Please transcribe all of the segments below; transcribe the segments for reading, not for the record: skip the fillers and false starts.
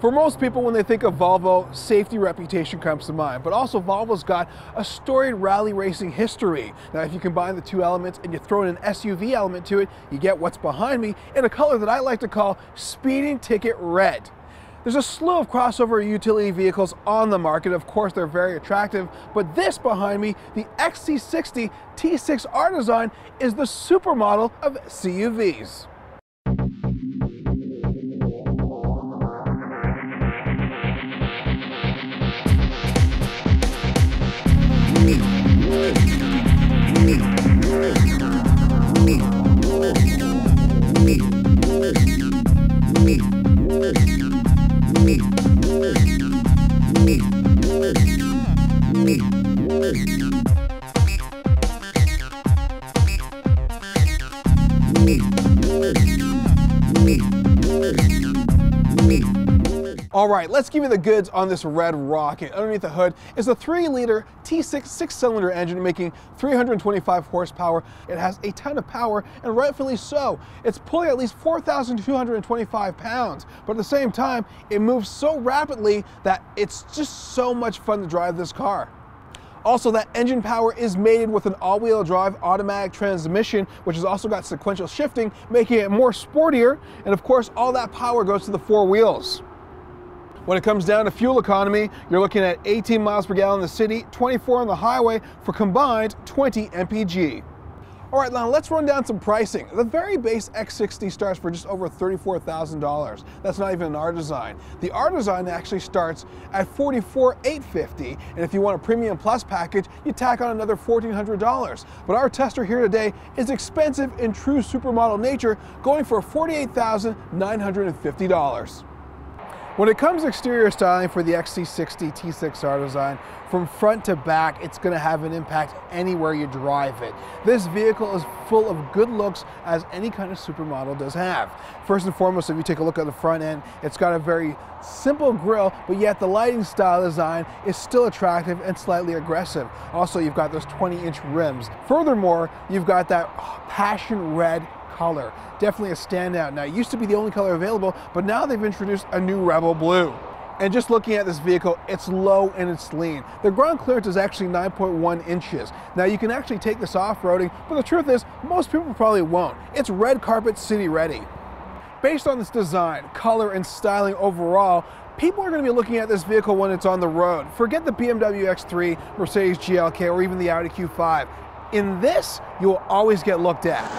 For most people, when they think of Volvo, safety reputation comes to mind, but also Volvo's got a storied rally racing history. Now, if you combine the two elements and you throw in an SUV element to it, you get what's behind me in a color that I like to call speeding ticket red. There's a slew of crossover utility vehicles on the market. Of course, they're very attractive, but this behind me, the XC60 T6 R-Design, is the supermodel of CUVs. All right, let's give you the goods on this red rocket. Underneath the hood is a 3-liter T6 6-cylinder engine making 325 horsepower. It has a ton of power, and rightfully so. It's pulling at least 4,225 pounds, but at the same time, it moves so rapidly that it's just so much fun to drive this car. Also, that engine power is mated with an all-wheel drive automatic transmission, which has also got sequential shifting, making it more sportier, and of course, all that power goes to the 4 wheels. When it comes down to fuel economy, you're looking at 18 miles per gallon in the city, 24 on the highway for combined 20 mpg. All right, now let's run down some pricing. The very base X60 starts for just over $34,000. That's not even an R-Design. The R-Design actually starts at $44,850, and if you want a Premium Plus package, you tack on another $1,400. But our tester here today is expensive in true supermodel nature, going for $48,950. When it comes to exterior styling for the XC60 T6 R-Design, from front to back, it's going to have an impact anywhere you drive it. This vehicle is full of good looks, as any kind of supermodel does have. First and foremost, if you take a look at the front end, it's got a very simple grille, but yet the lighting style design is still attractive and slightly aggressive. Also, you've got those 20-inch rims. Furthermore, you've got that passion red color. Definitely a standout. Now, it used to be the only color available, but now they've introduced a new Rebel Blue. And just looking at this vehicle, it's low and it's lean. The ground clearance is actually 9.1 inches. Now, you can actually take this off-roading, but the truth is, most people probably won't. It's red carpet city ready. Based on this design, color, and styling overall, people are going to be looking at this vehicle when it's on the road. Forget the BMW X3, Mercedes GLK, or even the Audi Q5. In this, you will always get looked at.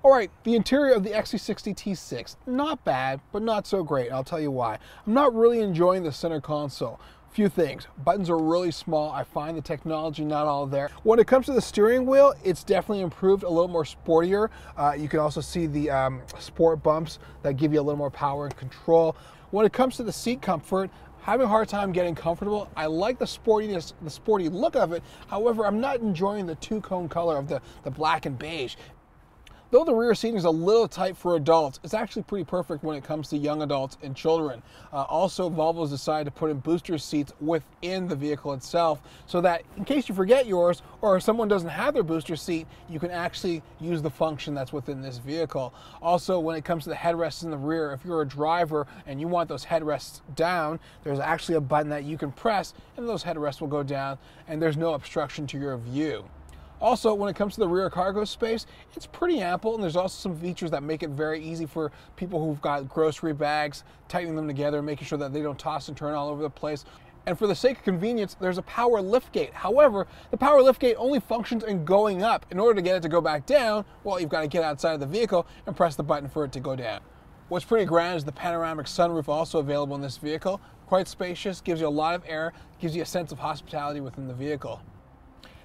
All right, the interior of the XC60 T6, not bad, but not so great. I'll tell you why. I'm not really enjoying the center console. Few things. Buttons are really small. I find the technology not all there. When it comes to the steering wheel, it's definitely improved, a little more sportier. You can also see the sport bumps that give you a little more power and control. When it comes to the seat comfort, having a hard time getting comfortable. I like the sportiness, the sporty look of it. However, I'm not enjoying the two-tone color of the black and beige. Though the rear seating is a little tight for adults, it's actually pretty perfect when it comes to young adults and children. Also, Volvo's decided to put in booster seats within the vehicle itself, so that in case you forget yours, or if someone doesn't have their booster seat, you can actually use the function that's within this vehicle. Also, when it comes to the headrests in the rear, if you're a driver and you want those headrests down, there's actually a button that you can press and those headrests will go down, and there's no obstruction to your view. Also, when it comes to the rear cargo space, it's pretty ample, and there's also some features that make it very easy for people who've got grocery bags, tightening them together, making sure that they don't toss and turn all over the place. And for the sake of convenience, there's a power liftgate. However, the power liftgate only functions in going up. In order to get it to go back down, well, you've got to get outside of the vehicle and press the button for it to go down. What's pretty grand is the Panoramic Sunroof, also available in this vehicle. Quite spacious, gives you a lot of air, gives you a sense of hospitality within the vehicle.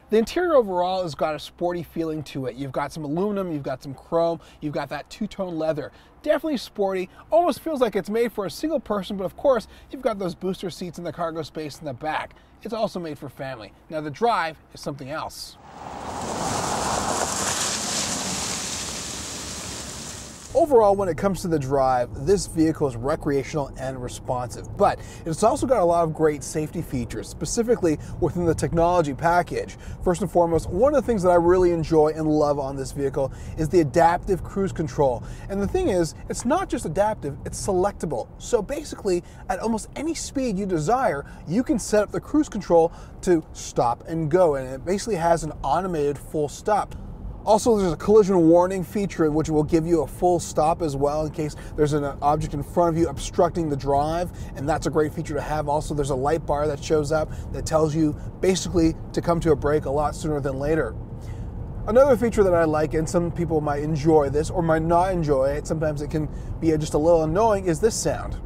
The interior overall has got a sporty feeling to it. You've got some aluminum, you've got some chrome, you've got that two-tone leather. Definitely sporty, almost feels like it's made for a single person, but of course, you've got those booster seats in the cargo space in the back. It's also made for family. Now, the drive is something else. Overall, when it comes to the drive, this vehicle is recreational and responsive, but it's also got a lot of great safety features, specifically within the technology package. First and foremost, one of the things that I really enjoy and love on this vehicle is the adaptive cruise control. And the thing is, it's not just adaptive, it's selectable. So basically, at almost any speed you desire, you can set up the cruise control to stop and go, and it basically has an automated full stop. Also, there's a collision warning feature which will give you a full stop as well in case there's an object in front of you obstructing the drive, and that's a great feature to have. Also, there's a light bar that shows up that tells you basically to come to a brake a lot sooner than later. Another feature that I like, and some people might enjoy this or might not enjoy it, sometimes it can be just a little annoying, is this sound.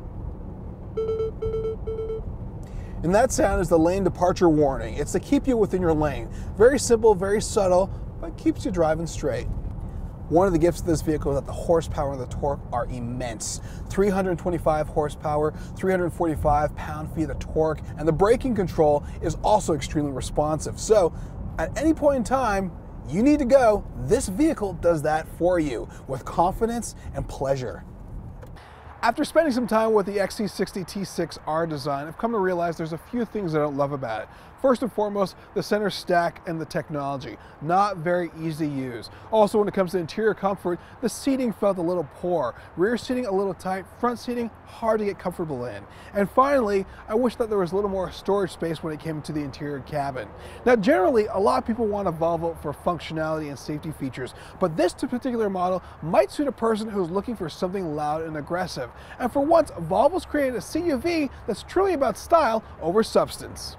And that sound is the lane departure warning. It's to keep you within your lane. Very simple, very subtle, but keeps you driving straight. One of the gifts of this vehicle is that the horsepower and the torque are immense. 325 horsepower, 345 pound-feet of torque, and the braking control is also extremely responsive. So at any point in time you need to go, this vehicle does that for you with confidence and pleasure. After spending some time with the XC60 T6 R-Design, I've come to realize there's a few things I don't love about it. First and foremost, the center stack and the technology. Not very easy to use. Also, when it comes to interior comfort, the seating felt a little poor. Rear seating a little tight, front seating hard to get comfortable in. And finally, I wish that there was a little more storage space when it came to the interior cabin. Now, generally, a lot of people want a Volvo for functionality and safety features, but this particular model might suit a person who's looking for something loud and aggressive. And for once, Volvo's created a CUV that's truly about style over substance.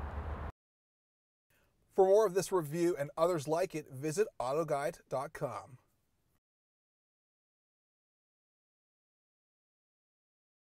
For more of this review and others like it, visit AutoGuide.com.